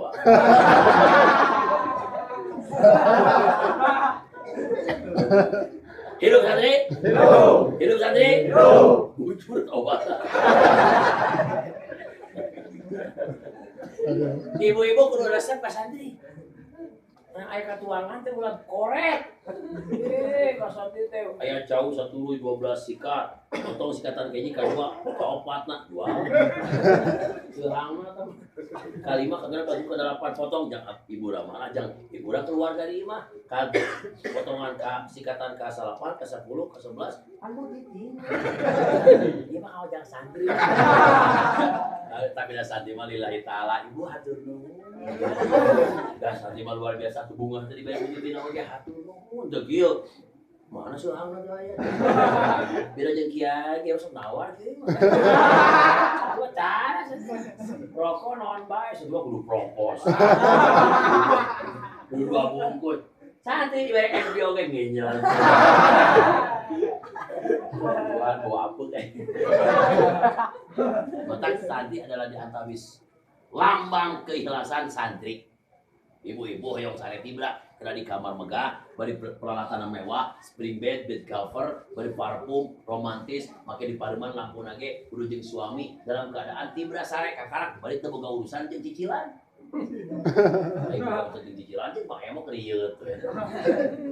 [SPEAKER 1] Hidup santri? Hidup. Hidup santri? Hidup. Bujur tobat. Ibu-ibu kudu resep ka santri. Nah, aya katuangan teh ulah korek. Ka santri teh aya jauh 10-12 sikat. Potong sikatan kayaknya kadua, kaopatna dua. Seurangna teh kalima kagana bagi ke 8 potong jangan ibu ramah jangan ibu ra keluar dari imah. Ka potongan ka sikatan ka 8, ka 10, ka 11 anu diting. Ieu mah awajang santri. Tapi da santri mah lillahi taala ibu hatur nuhun. Da santri mah luar biasa tuh bunga tadi bae puji dina oge hatur nuhun teu kieu. Mana seurangna teh aya. Beda jeung kiai sok nawar kieu mah. Gua cara rokok naon bae sedua kudu propos. Kudu 2 bungkus. Santri di bareng FB oge ngenyel. Buat bawa apa Matak santri adalah di antawis lambang keikhlasan santri. Ibu-ibu hoyong sare tibra kena di kamar megah, bari peralatan mewah, spring bed, bed cover, bari parfum, romantis, make di pareman lampu nage, kudu jeung suami dalam keadaan tibra sare kakarak bari teu boga urusan jeung cicilan. Ayo kita jeung cicilan jeung make mah krieut.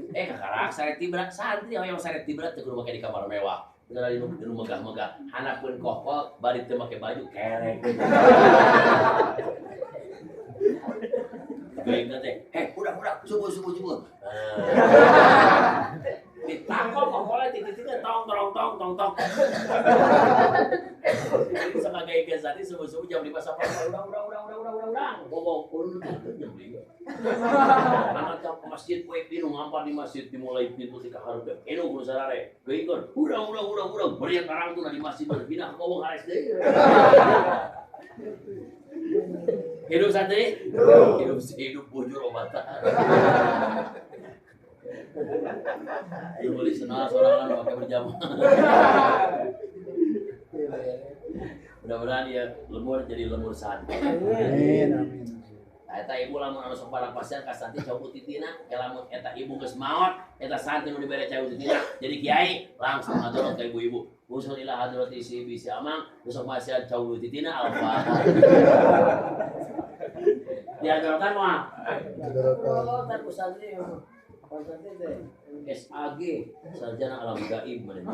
[SPEAKER 1] Kakarak sare tibra santri hoyong sare tibra teu kudu make di kamar mewah. Bener di nu megah-megah, hanapeun kohol bari teu make baju kerek. Baik teh. Udah, subuh. Ditangkap pokoknya titik-titik tong. Sebagai gesari subuh jam 5 sampai udah. Ngomong pun jam 5. Anak ke masjid kue pinu ngampar di masjid dimulai pintu tika hareup. Eno kudu sarare. Geingkeun. Udah. Beriak karang tuh di masjid pindah ngomong hares deui. Hidup santri? Hidup bujur obatan. Lu boleh senang sorangan pakai berjamaah. Mudah-mudahan dia lemur jadi lemur santri.
[SPEAKER 3] Amin.
[SPEAKER 1] Eta ibu lamun anu sok barang pasien ka santri cau titina, lamun eta ibu geus maot, eta santri nu dibere cau titina. Jadi kiai langsung ngadorot ka ibu-ibu. Usul ila hadrati si bisi amang, besok masih cau titina alfa. Diajarkan mah. Diajarkan ku santri. Santri teh SAG, sarjana alam gaib meureun.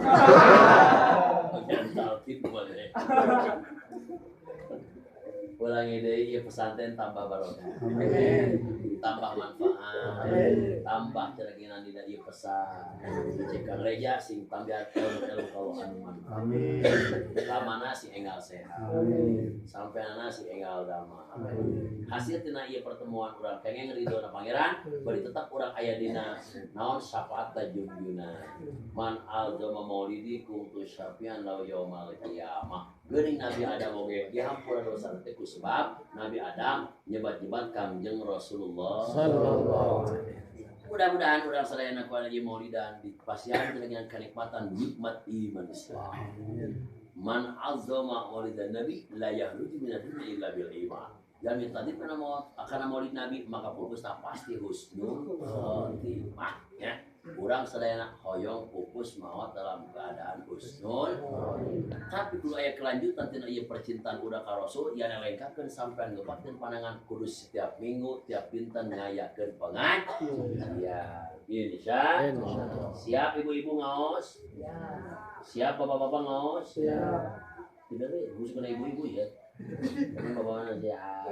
[SPEAKER 1] Jangan tip meureun. Ulangi deui ieu pesantren tambah barokah. Tambah manfaat. Tambah cereginan dina ieu pesan. Cek gereja sing tambah ilmu kawan manfaat.
[SPEAKER 3] Amin.
[SPEAKER 1] Lamana si enggal sehat.
[SPEAKER 3] Amin.
[SPEAKER 1] Sampeana si enggal damai. Hasil tina ieu pertemuan urang kenging ridona pangeran bari tetap urang aya dina naon syafaat tajunjuna. Man alzama maulidi kuntu syafian lau yaumal qiyamah. Geuning Nabi Adam oge dihampura dosa teh ku sebab Nabi Adam nyebat-nyebat Kangjeng Rasulullah sallallahu alaihi wasallam. Mudah-mudahan urang sadayana ku anu maulidan dipasihan dengan kenikmatan nikmat iman Islam. Man azama maulidan Nabi la yahruju min ad-dunya illa bil iman. Jamin tadi pernah akan maulid Nabi maka pupusna pasti husnul khotimah ya. Urang sadayana hoyong pupus maot dalam keadaan husnul. Tapi kudu aya kelanjutan tina ieu percintaan urang ka Rasul yen lengkapkeun sampean ngeupakeun pandangan kudus setiap minggu tiap dinten ngayakeun pengajian. Ya, insya. Siap ibu-ibu ngaos? Ya. Siap bapak-bapak ngaos? Ya. Tidak deh, khusus kena ibu-ibu ya. Ini bapak-bapak siap.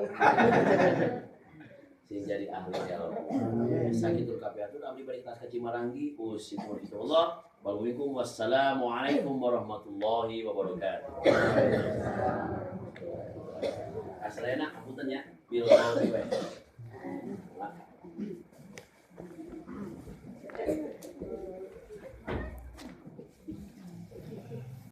[SPEAKER 1] Sing jadi ahli ilmu. Sakitul kafiatul abdi bari tas ka Cimaranggi usikum Allah. Wassalamualaikum warahmatullahi wabarakatuh. Asalna punten ya. Bil